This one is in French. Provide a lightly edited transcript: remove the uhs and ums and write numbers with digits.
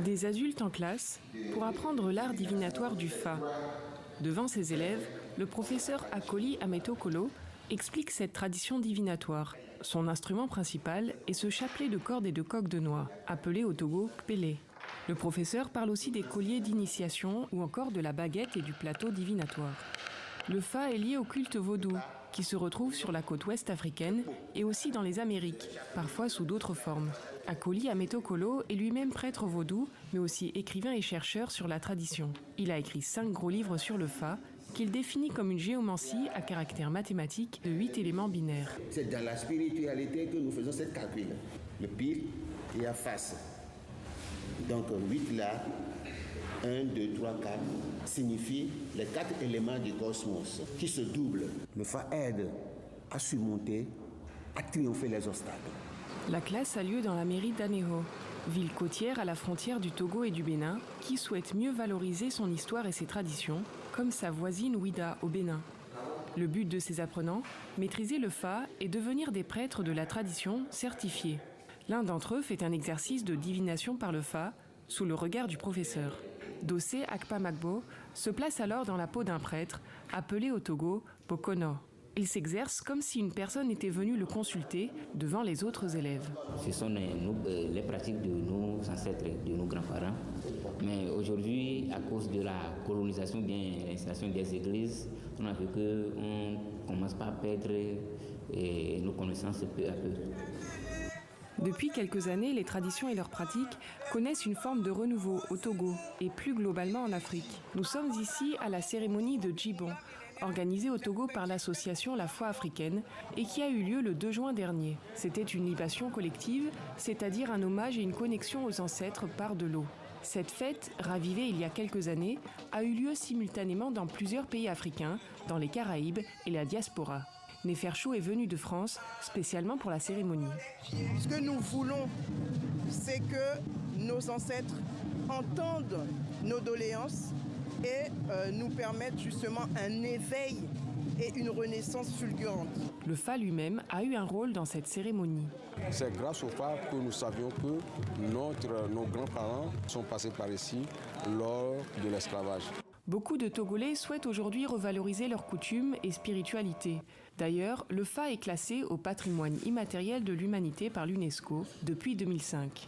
Des adultes en classe pour apprendre l'art divinatoire du Fa. Devant ses élèves, le professeur Akoli Ametokolo explique cette tradition divinatoire. Son instrument principal est ce chapelet de cordes et de coques de noix, appelé au Togo kpélé. Le professeur parle aussi des colliers d'initiation ou encore de la baguette et du plateau divinatoire. Le Fa est lié au culte vaudou, qui se retrouve sur la côte ouest africaine et aussi dans les Amériques, parfois sous d'autres formes. Akoli Ametokolo est lui-même prêtre vaudou, mais aussi écrivain et chercheur sur la tradition. Il a écrit 5 gros livres sur le Fa, qu'il définit comme une géomancie à caractère mathématique de 8 éléments binaires. C'est dans la spiritualité que nous faisons cette calcul. Le pile et la face. Donc 8 là, 1, 2, 3, 4, signifie les 4 éléments du cosmos qui se doublent. Le Fa aide à surmonter, à triompher les obstacles. La classe a lieu dans la mairie d'Aného, ville côtière à la frontière du Togo et du Bénin, qui souhaite mieux valoriser son histoire et ses traditions, comme sa voisine Ouida au Bénin. Le but de ces apprenants, maîtriser le Fa et devenir des prêtres de la tradition certifiés. L'un d'entre eux fait un exercice de divination par le Fa, sous le regard du professeur. Dossé Akpamagbo se place alors dans la peau d'un prêtre, appelé au Togo Bokono. Il s'exerce comme si une personne était venue le consulter devant les autres élèves. Ce sont les pratiques de nos ancêtres, de nos grands-parents. Mais aujourd'hui, à cause de la colonisation, bien l'installation des églises, on a vu qu'on commence par perdre nos connaissances peu à peu. Depuis quelques années, les traditions et leurs pratiques connaissent une forme de renouveau au Togo et plus globalement en Afrique. Nous sommes ici à la cérémonie de Djibon, organisée au Togo par l'association La Foi africaine et qui a eu lieu le 2 juin dernier. C'était une libation collective, c'est-à-dire un hommage et une connexion aux ancêtres par de l'eau. Cette fête, ravivée il y a quelques années, a eu lieu simultanément dans plusieurs pays africains, dans les Caraïbes et la diaspora. Neferchou est venu de France spécialement pour la cérémonie. Ce que nous voulons, c'est que nos ancêtres entendent nos doléances et nous permettent justement un éveil et une renaissance fulgurante. Le Fa lui-même a eu un rôle dans cette cérémonie. C'est grâce au Fa que nous savions que nos grands-parents sont passés par ici lors de l'esclavage. Beaucoup de Togolais souhaitent aujourd'hui revaloriser leurs coutumes et spiritualité. D'ailleurs, le Fa est classé au patrimoine immatériel de l'humanité par l'UNESCO depuis 2005.